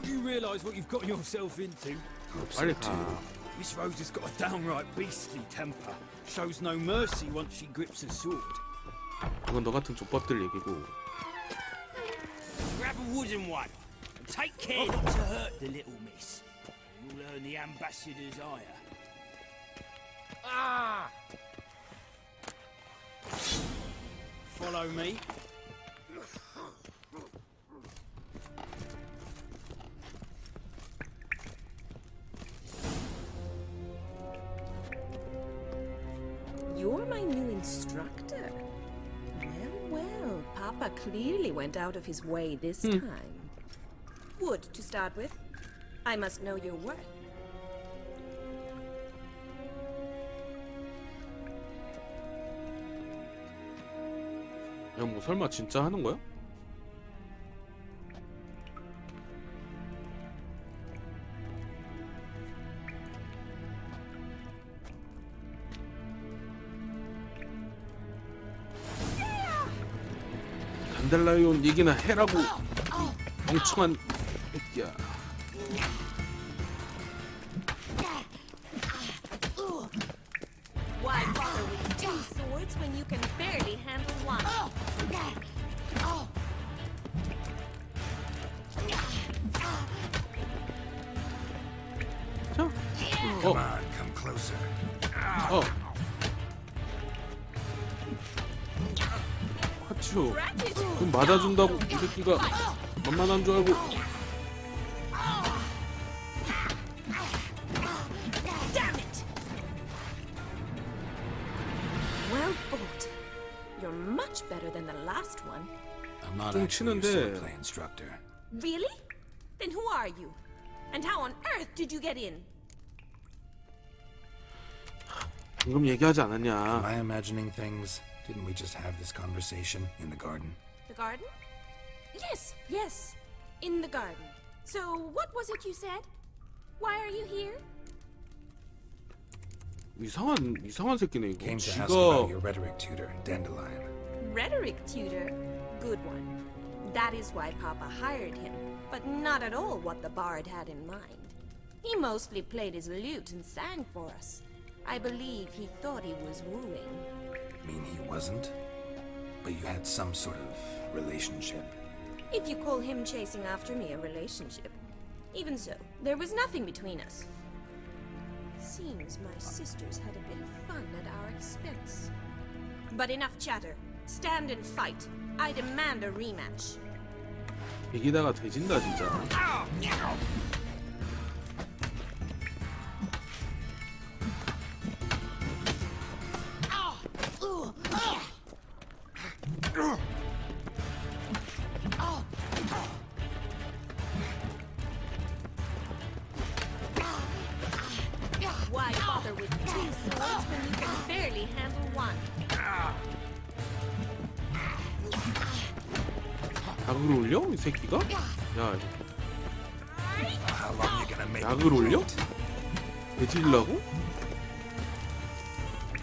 hope you realise what you've got yourself into. 빨리 가. Miss Rose has got a downright beastly temper. Shows no mercy once she grips a sword. 이건 너 같은 족밥들 얘기고. Grab a wooden one and take care not to hurt the little miss. You'll earn the ambassador's ire. Ah! Follow me. You're my new instructor. Well, Papa clearly went out of his way this time. Wood, to start with. I must know your worth. 야, 뭐 설마 진짜 하는 거야? 단달라이온 얘기나 해라고. 멍청한 새끼야. Why bother with two swords when you can barely handle one? 자. Come on, come closer. 하치오. 그럼 맞아준다고 이 새끼가 만만한 줄 알고. Damn it! Well fought. You're much better than the last one. I'm not 좀 actually a 치는데. swordplay instructor. Really? Then who are you? And how on earth did you get in? 방금 얘기하지 Am 않았냐? I imagining things? Didn't we just have this conversation in the garden? The garden? Yes. In the garden. So, what was it you said? Why are you here? 이상한 새끼네 이거. Came to ask 지가 about your rhetoric tutor, Dandelion. Rhetoric tutor. Good one. That is why Papa hired him, but not at all what the bard had in mind. He mostly played his lute and sang for us. I believe he thought he was wooing. Mean he wasn't? But you had some sort of relationship. If you call him chasing after me a relationship. Even so, there was nothing between us. Seems my sisters had a bit of fun at our expense. But enough chatter. Stand and fight. I demand a rematch. 얘기다가 돼진다 진짜. Why bother with two swords when you can barely handle one? 약을 올려? 이 새끼가? 야, How long you gonna make 약을 올려? 돼지려고?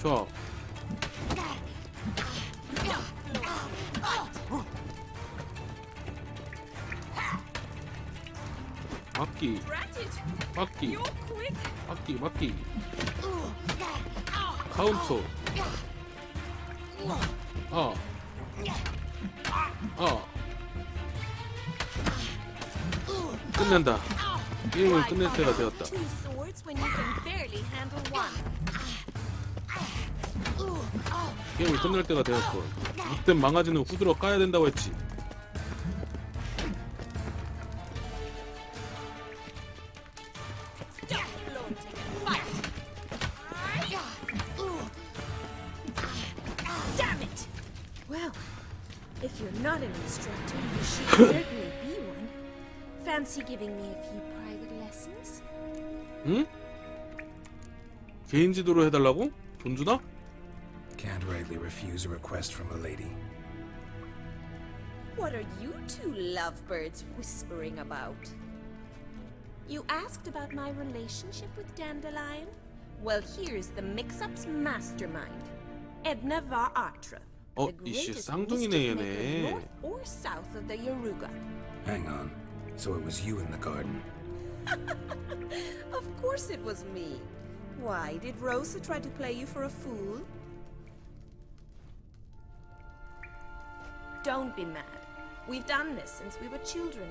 자, 막기, 막기, You're quick. 막기. 카운터. 끝낸다. 게임을 끝낼 때가 되었다. Two swords when you can barely handle one. 게임을 끝낼 때가 되었고, 이땐 망아지는 후드러 까야 된다고 했지. Stop floating and fight. Damn it! Well, if you're not an instructor, you should certainly be one. Fancy giving me a few private lessons? 응? 개인 지도로 해달라고? 돈 주나? Can't rightly refuse a request from a lady. What are you two lovebirds whispering about? You asked about my relationship with Dandelion? Well, here's the mix-up's mastermind, Edna Varatra, the 이씨 greatest 쌍둥이네 mischief maker 얘네. north or south of the Yaruga. Hang on. So it was you in the garden. Of course it was me. Why, did Rosa try to play you for a fool? Don't be mad. We've done this since we were children.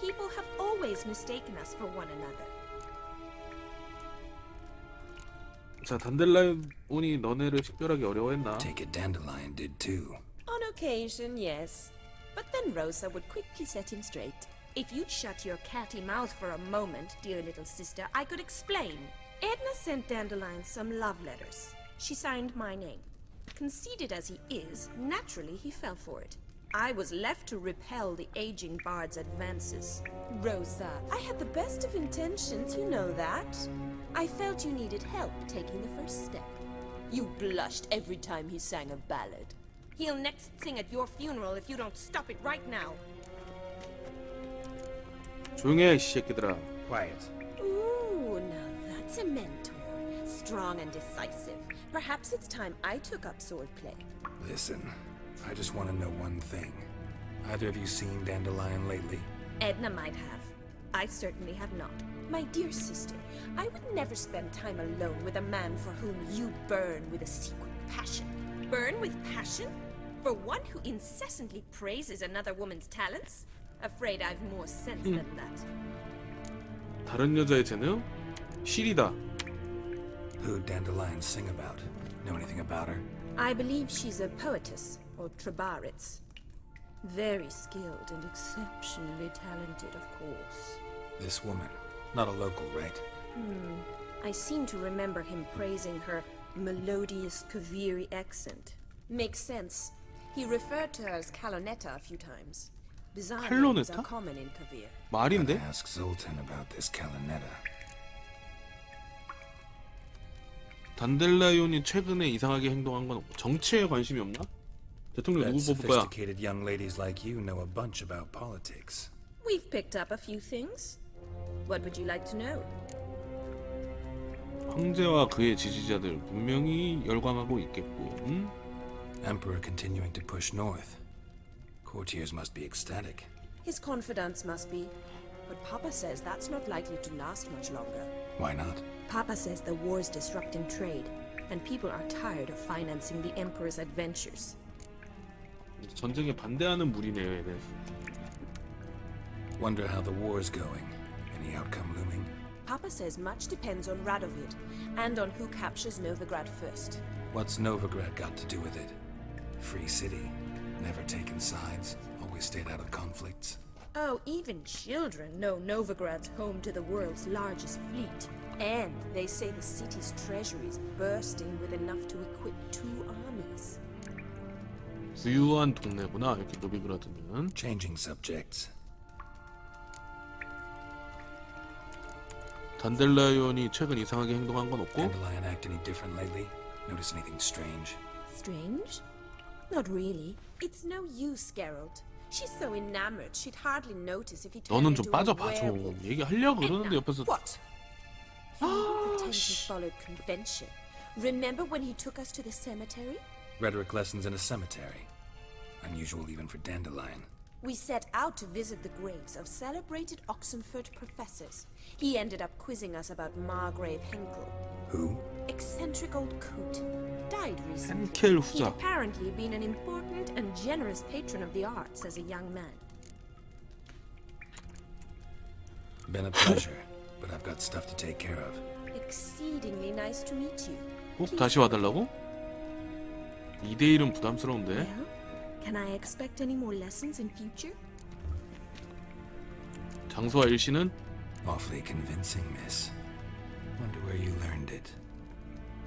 People have always mistaken us for one another. 자, 단델라이온이 너네를 식별하기 어려워했나? Take it Dandelion did too. On occasion, yes. But then Rosa would quickly set him straight. If you'd shut your catty mouth for a moment, dear little sister, I could explain. Edna sent Dandelion some love letters. She signed my name. Conceited as he is, naturally he fell for it. I was left to repel the aging bard's advances. Rosa, I had the best of intentions, you know that. I felt you needed help taking the first step. You blushed every time he sang a ballad. He'll next sing at your funeral if you don't stop it right now. 조용히 해, 이 새끼들아. Quiet. Ooh, now that's a mentor. Strong and decisive. Perhaps it's time I took up swordplay. Listen, I just want to know one thing. Either of you seen Dandelion lately? Edna might have. I certainly have not. My dear sister, I would never spend time alone with a man for whom you burn with a secret passion. Burn with passion? For one who incessantly praises another woman's talents? Afraid I've more sense than that. 다른 여자의 재능? 실이다. Who'd Dandelion sing about? Know anything about her? I believe she's a poetess, or trabaritz. Very skilled and exceptionally talented, of course. This woman. Not a local, right? I seem to remember him praising her melodious Kaviri accent. Makes sense. He referred to her as Calonetta a few times. Bizarre names are 칼로네타? common in Kavir. 말인데? Gotta ask Zoltan about this Calonetta. 단델라이온이 최근에 이상하게 행동한 건 없고 정치에 관심이 없나? 대통령 Bet 누구 뽑을 거야? sophisticated young ladies like you know a bunch about politics. We've picked up a few things. What would you like to know? 황제와 그의 지지자들 분명히 열광하고 있겠고. 응? Emperor continuing to push north. Courtiers must be ecstatic. His confidants must be. But Papa says that's not likely to last much longer. Why not? Papa says the war's disrupting trade, and people are tired of financing the Emperor's adventures. 전쟁에 반대하는 무리네요, 얘네. Wonder how the war's going. Any outcome looming? Papa says much depends on Radovid, and on who captures Novigrad first. What's Novigrad got to do with it? Free city. Never taken sides. Always stayed out of conflicts. Oh, even children know Novigrad's home to the world's largest fleet. And they say the city's treasury is bursting with enough to equip 2 armies. 부유한 동네구나, 이렇게 노비그라드는. Changing subjects. 단델라이온이 최근 이상하게 행동한 건 없고. Dandelion act any different lately? Notice anything strange? Strange? Not really. It's no use, Geralt. She's so enamored she'd hardly notice if he turned 너는 좀 into a 빠져봐 좀. werewolf. 얘기하려고 그러는데 옆에서. What? He pretends he followed convention. Remember when he took us to the cemetery? Rhetoric lessons in a cemetery. Unusual even for Dandelion. We set out to visit the graves of celebrated Oxenford professors. He ended up quizzing us about Margrave Henkel. Who? Eccentric old coot. Died recently. henkel He'd 후자. apparently been an important and generous patron of the arts as a young man. Been a pleasure, but I've got stuff to take care of. Exceedingly nice to meet you. 꼭 Please 다시 와달라고? 2대1은 부담스러운데. Well, can I expect any more lessons in future? 장소와 일시는? Awfully convincing, miss. Wonder where you learned it.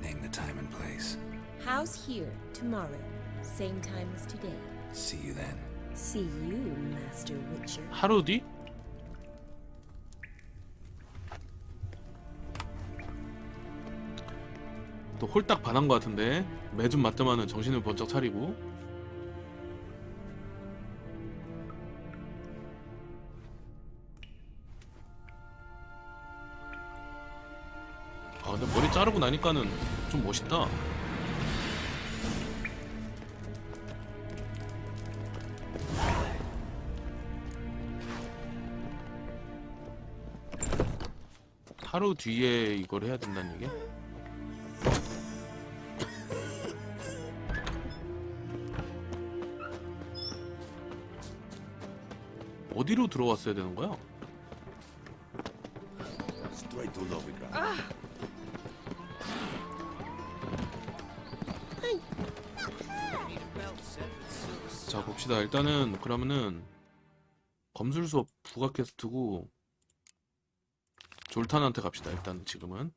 Name the time and place. House here, tomorrow. Same time as today. See you then. See you, Master Witcher. 하루 뒤? 또 홀딱 반한 것 같은데. 매준 맞다마는 정신을 번쩍 차리고. 아 근데 머리 자르고 나니까는 좀 멋있다. 하루 뒤에 이걸 해야 된다는 얘기야? 어디로 들어왔어야 되는 거야? Straight to Novigrad. 자 봅시다. 일단은 그러면은 검술 수업 부가 퀘스트고 졸탄한테 갑시다. 일단 지금은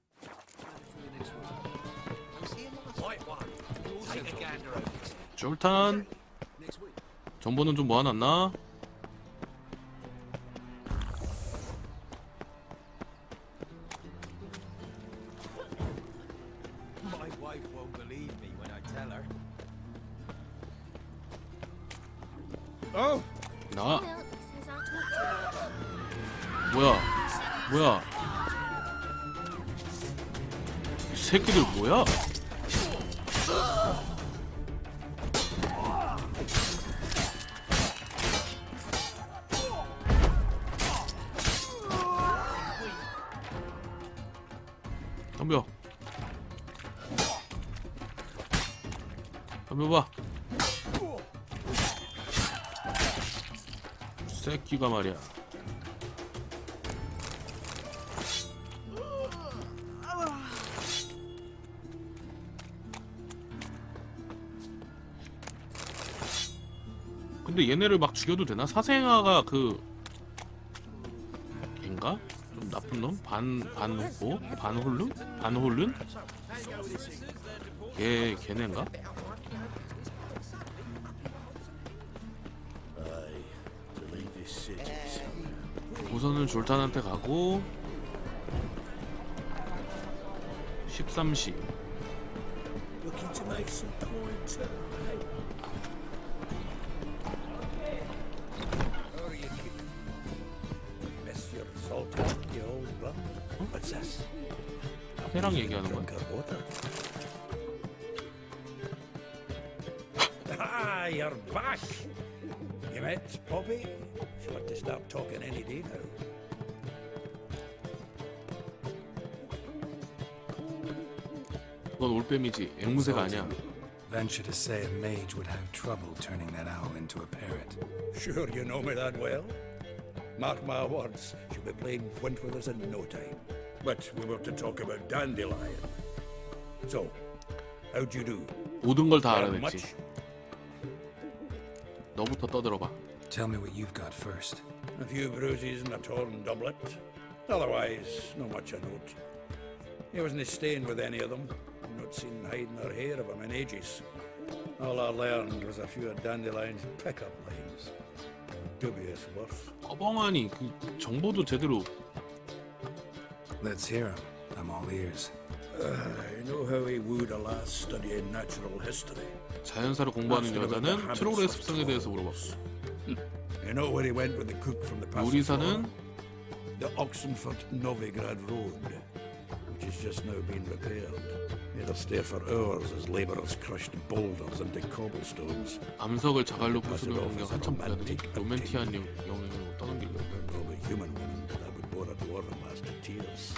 졸탄 정보는 좀 모아놨나? My wife won't believe me when I tell her. Oh, 나 Well, says I'll talk to her. 뭐야 이 새끼들 뭐야? 덤벼봐 새끼가 말이야. 근데 얘네를 막 죽여도 되나? 사생아가 그 걔인가? 좀 나쁜 놈? 반홀룬? 걔네인가? to leave this city. 우선은 졸탄한테 가고 13시 Looking to make some coin too. How are you keeping? Miss your salt, you old bum. What's this? 걔랑 얘기하는 거야. Drink our water. Ah, you're back. You met Poppy? She'll have to start talking any day now. 그건 올빼미지. 앵무새가 아니야. Venture to say a mage would have trouble turning that owl into a parrot. Sure you know me that well. Mark my words, she'll be playing quint with us in no time. But we were to talk about Dandelion. So, how'd you do? 모든 걸 다 Learn 알아냈지. much? 너부터 떠들어봐. Tell me what you've got first. A few bruises and a torn doublet. Otherwise, no much a note. He wasn't staying with any of them. I've not seen hiding or hair of him in ages. All I learned was a few of Dandelion's pickup lines. Dubious worth. 꺼벙하니 그 정보도 제대로. Let's hear him. I'm all ears. I know how he wooed a lass studying natural history. 자연사를 공부하는 여자는 트롤의 습성에 대해서 물어봤어. You know where he went with the cook from the past? 요리사는 The Oxenford Novigrad Road, which has just now been repaired. It'll stay for hours as labourers crushed boulders into cobblestones. 암석을 자갈로 부수는 공격 한참 부자들이 로맨티한 영역으로 떠넘기려. No, but human woman that would bore a dwarven lass to tears.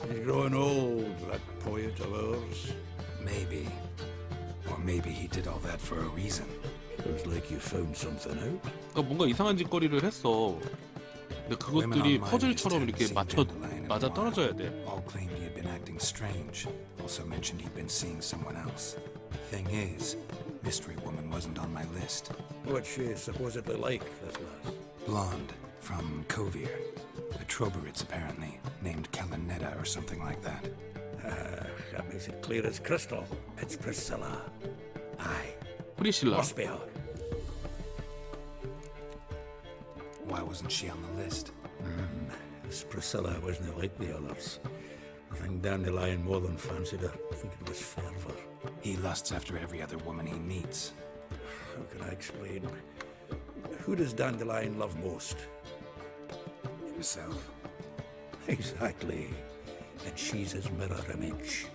He's growing old, that poet of ours. Maybe. Or maybe he did all that for a reason. Looks like you found something out. 그러니까 뭔가 이상한 짓거리를 했어. 근데 그것들이 퍼즐처럼 이렇게 맞아 떨어져야 돼. All claimed he had been acting strange. Also mentioned he'd been seeing someone else. Thing is, Mystery Woman wasn't on my list. What's she supposedly like, this lass? Blonde, from Kovir. A Troberits, apparently, named Kalanetta or something like that. That makes it clear as crystal. It's Priscilla. Aye, 프리실라. must be her. Why wasn't she on the list? This Priscilla wasn't like the others. I think Dandelion more than fancied her. I think it was fervour. He lusts after every other woman he meets. How can I explain? Who does Dandelion love most? Himself. Exactly. And she's his mirror image.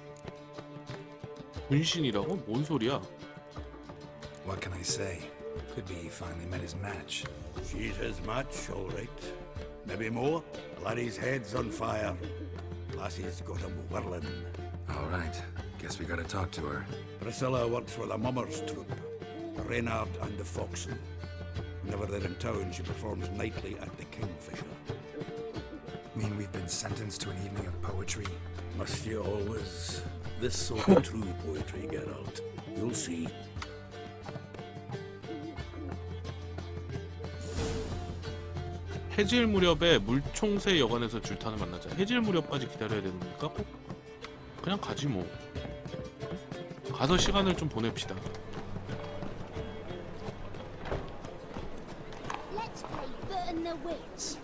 분신이라고? 뭔 소리야? What can I say? Could be he finally met his match. She's his match, all right. Maybe more. Laddie's head's on fire. Lassie's got 'em whirling. All right. Guess we gotta talk to her. Priscilla works with the Mummers troupe, Reynard and the Foxen. Whenever they're in town, she performs nightly at the Kingfisher. Mean we've been sentenced to an evening of poetry? Must you always? This sort of true poetry, Geralt. You'll see. 해질 무렵에 물총새 여관에서 줄탄을 만나자. 해질 무렵까지 기다려야 되는 겁니까? 꼭? 그냥 가지 뭐. 가서 시간을 좀 보냅시다. Let's play Burn the Witch.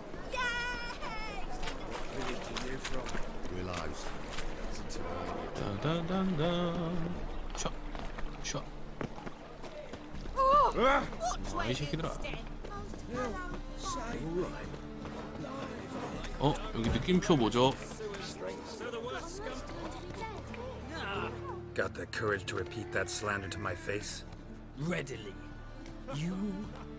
단단단단. 샤, 샤. 이 새끼들아. 여기 느낌표 뭐죠? Got the courage to repeat that slander to my face? Readily. You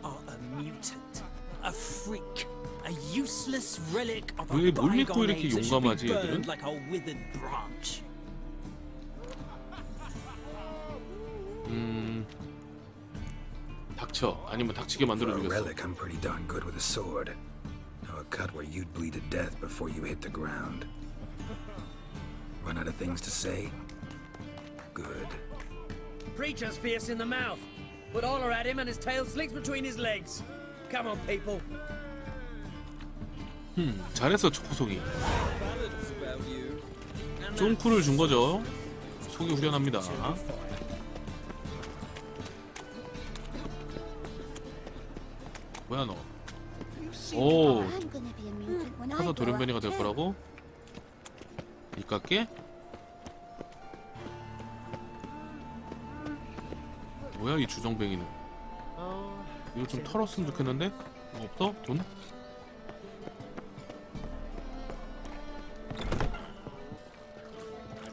are a mutant, a freak, a useless relic of 왜 a 뭘 믿고 bygone 이렇게 age that should be 용감하지, 얘들은? burned like a withered branch. 닥쳐. 아니면 닥치게 For 만들어 a 주겠어. relic, I'm pretty darn good with a sword. Now a cut where you'd bleed to death before you hit the ground. Run out of things to say? Good. Preacher's fierce in the mouth, but holler at him and his tail slicks between his legs. Come on, people. 잘했어, 초코송이. 쫑쿠를 준 거죠. 속이 후련합니다. 뭐야 너? 오, I'm gonna be a mutant when I 커서 grow 돌연변이가 up 될 too. 거라고? 이깎게? 뭐야 이 주정뱅이는? 이거 좀 털었으면 좋겠는데? 뭐 없어? 돈? I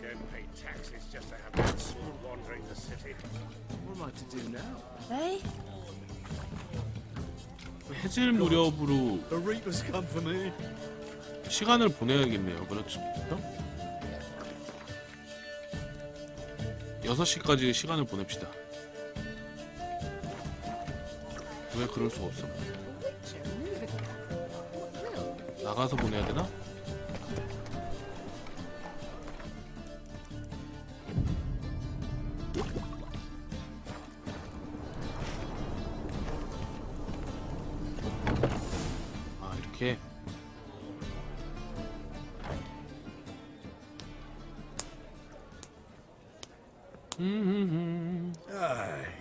don't pay taxes just to have that sword wandering the city. What am I to do now? Eh? 해질 무렵으로 The Reapers come for me. 시간을 보내야겠네요. 그렇죠? 6시까지 시간을 보냅시다. 왜 그럴 수가 없어? 나가서 보내야 되나? 아, 이렇게.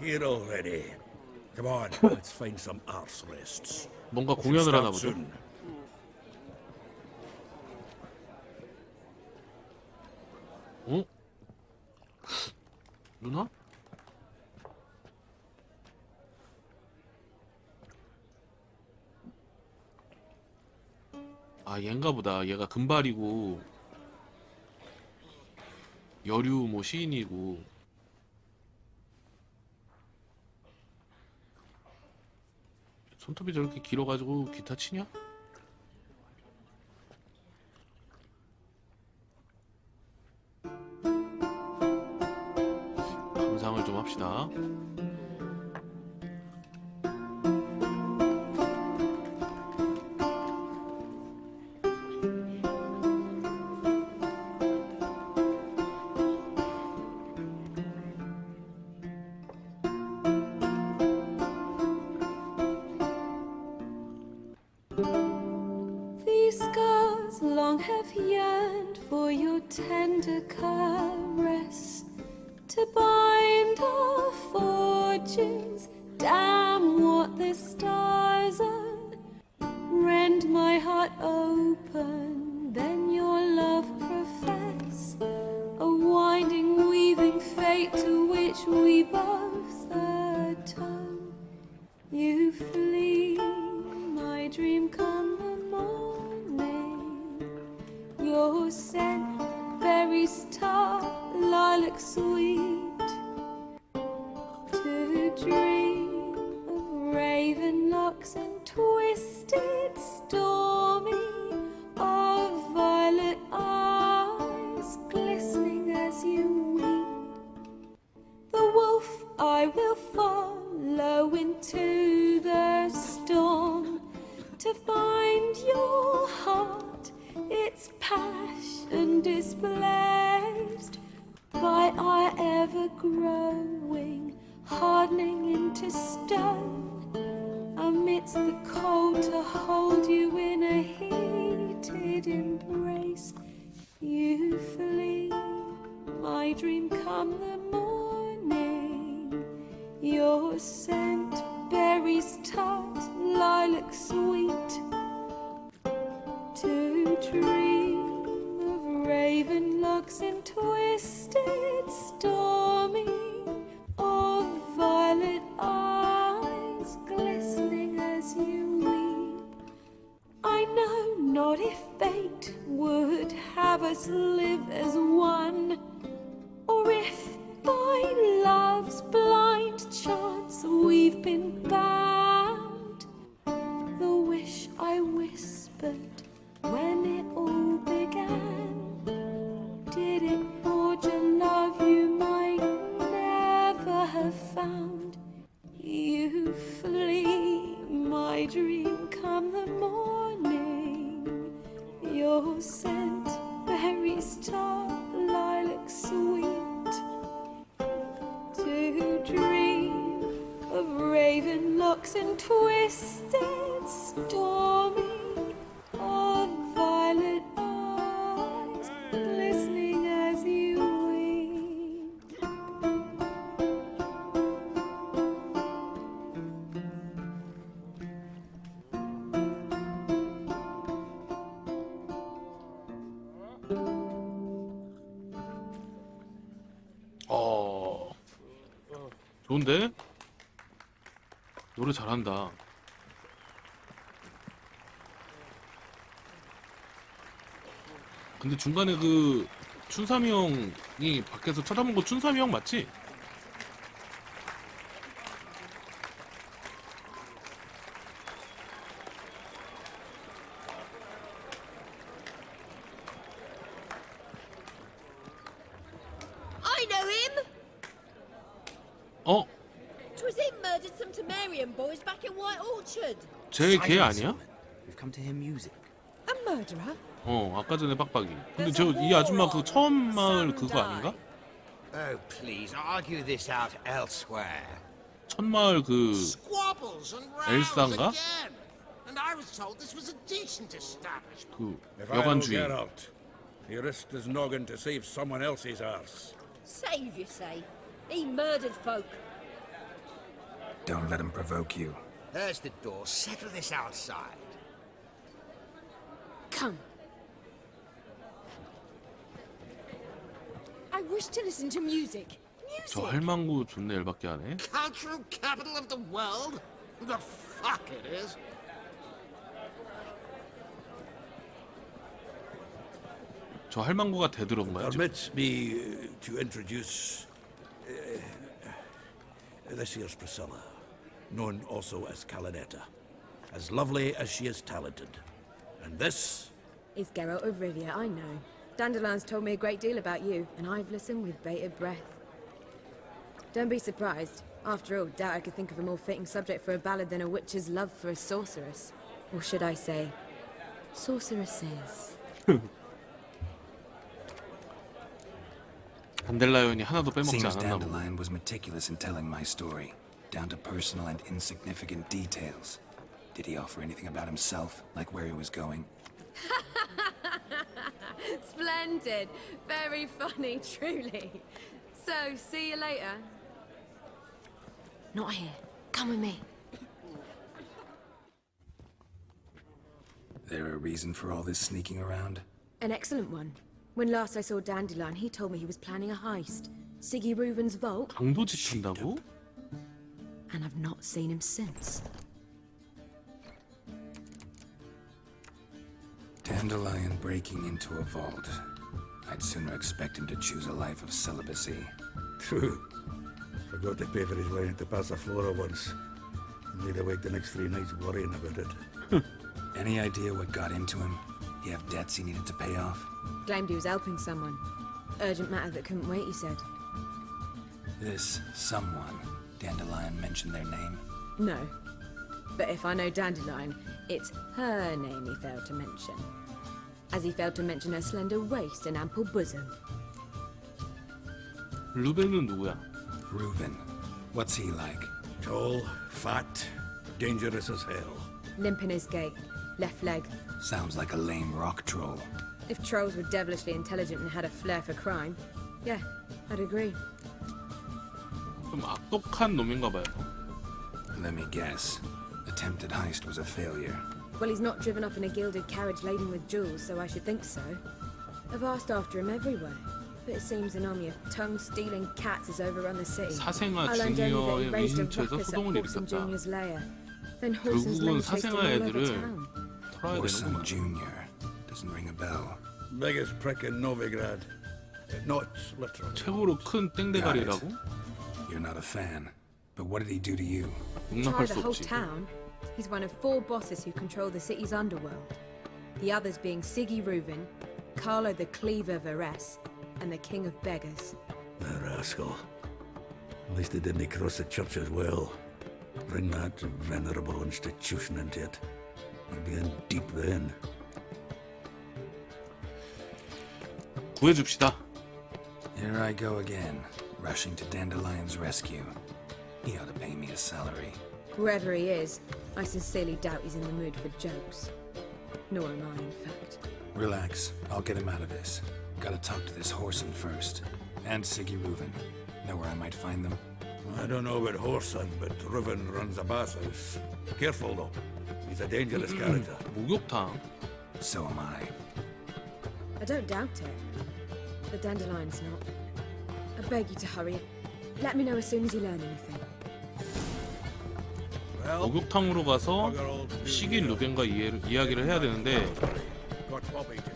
Here already. Come on, let's find some arse rests. 뭔가 공연을 하나 Start 보죠. soon. 어? 누나? 아, 얘인가 보다. 얘가 금발이고 여류 뭐 시인이고. 손톱이 저렇게 길어가지고 기타 치냐? 감상을 좀 합시다. These scars long have yearned for your tender caress, to bind our fortunes. Damn what the stars are. Rend my heart open, then your love profess. A winding, weaving fate to which we both atone. You flee, my dream come the morning. Your scent, berries tart, lilac sweet. To dream of raven locks and twisted, stormy, of violet eyes. growing, hardening into stone. Amidst the cold, to hold you in a heated embrace. You flee, my dream come the morning. Your scent, berries tart, lilac sweet. To dream of raven locks and twisted, stormy, or violet eyes glistening as you weep. I know not if fate would have us live as one, or if by love's blind chance we've been bound. The wish I whispered when it all began, did it forge a love you might never have found? You flee, my dream come the morning. Your scent, berries tart, lilac sweet. To dream of raven locks and twisted, stormy, or violet eyes glistening as you weep. 좋은데? 노래 잘한다. 근데 중간에 그 춘삼이 형이 밖에서 쳐다본 거 춘삼이 형 맞지? I know him! 어? 'Twas him murdered some Temerian boys back in White Orchard. 쟤 걔 아니야? We've come to hear music. A murderer? 아까 전에 빡빡이. 근데 저 이 아줌마 그 처음 마을 그거 아닌가? Oh, please, argue this out elsewhere. 첫 마을 그 Squabbles and rows 엘사인가? again. And I was told this was a decent establishment. 그 If I know 여관 주인. Geralt, he risked his noggin to save someone else's arse. Save, you say? He murdered folk. Don't let him provoke you. There's the door. Settle this outside. Come. I wish to listen to music. 저 Music? 할망구 존나 열받게 하네. Cultural capital of the world? The fuck it is. 저 할망구가 대들어온 거야 지금. Permit me to introduce this here's Priscilla, known also as Calinetta, as lovely as she is talented. And this It's Geralt of Rivia, I know. Dandelion's told me a great deal about you, and I've listened with bated breath. Don't be surprised. After all, doubt I could think of a more fitting subject for a ballad than a witch's love for a sorceress. Or should I say, sorceresses. 단델라이온이 하나도 빼먹지 Seems 않았나 보네. Dandelion was meticulous in telling my story, down to personal and insignificant details. Did he offer anything about himself, like where he was going? Splendid. Very funny, truly. So, see you later. Not here. Come with me. There a reason for all this sneaking around? An excellent one. When last I saw Dandelion, he told me he was planning a heist. Siggy Reuven's vault, 강도 짓한다고? and I've not seen him since. Dandelion breaking into a vault. I'd sooner expect him to choose a life of celibacy. true. Forgot to pay for his wine at the Passaflora once. Laid awake the next 3 nights worrying about it. Any idea what got into him? He have debts he needed to pay off? Claimed he was helping someone. Urgent matter that couldn't wait, he said. This someone, Dandelion mentioned their name? No. But if I know Dandelion, it's her name he failed to mention. As he failed to mention her slender waist and ample bosom. 루벤은 누구야? Reuven. What's he like? Tall, fat, dangerous as hell. Limp in his gait, left leg. Sounds like a lame rock troll. If trolls were devilishly intelligent and had a flair for crime, yeah, I'd agree. 좀 악독한 놈인가 봐요. Let me guess. Attempted heist was a failure. Well, he's not driven up in a gilded carriage laden with jewels, so I should think so. I've asked after him everywhere, but it seems an army of tongue-stealing cats has overrun the city. 사생아 I learned only that he 주니어의 raised a 위신처에서 ruckus at 소동을 Horson 일으켰다. Jr.'s lair. Then Horson's 결국은 men chased him 사생아 all over 애들을 town. 털어야 Orson 되는구만. Jr. Doesn't ring a bell. Biggest prick in Novigrad. Not literally. 최고로 큰 땡대가리라고? You're not a fan. But what did he do to you? Try 용납할 the 수 whole 없지. town. He's one of 4 bosses who control the city's underworld. The others being Siggy Reuven, Carlo the Cleaver Varese, and the King of Beggars. The rascal. At least he didn't cross the church as well. Bring that venerable institution into it. He'd be in deep then. 구해줍시다. Here I go again, rushing to Dandelion's rescue. He ought to pay me a salary. Wherever he is, I sincerely doubt he's in the mood for jokes. Nor am I, in fact. Relax, I'll get him out of this. Gotta talk to this Horson first. And Siggy Reuven. Know where I might find them? I don't know about Horson, but Reuven runs a bathhouse. Careful though. He's a dangerous character. 목욕탕. So am I. I don't doubt it. The Dandelion's not. I beg you to hurry. Let me know as soon as you learn anything. Well, 목욕탕으로 가서 bugger all to do 시기 here. 루벤과 이야기를 해야 되는데 Got Bobby to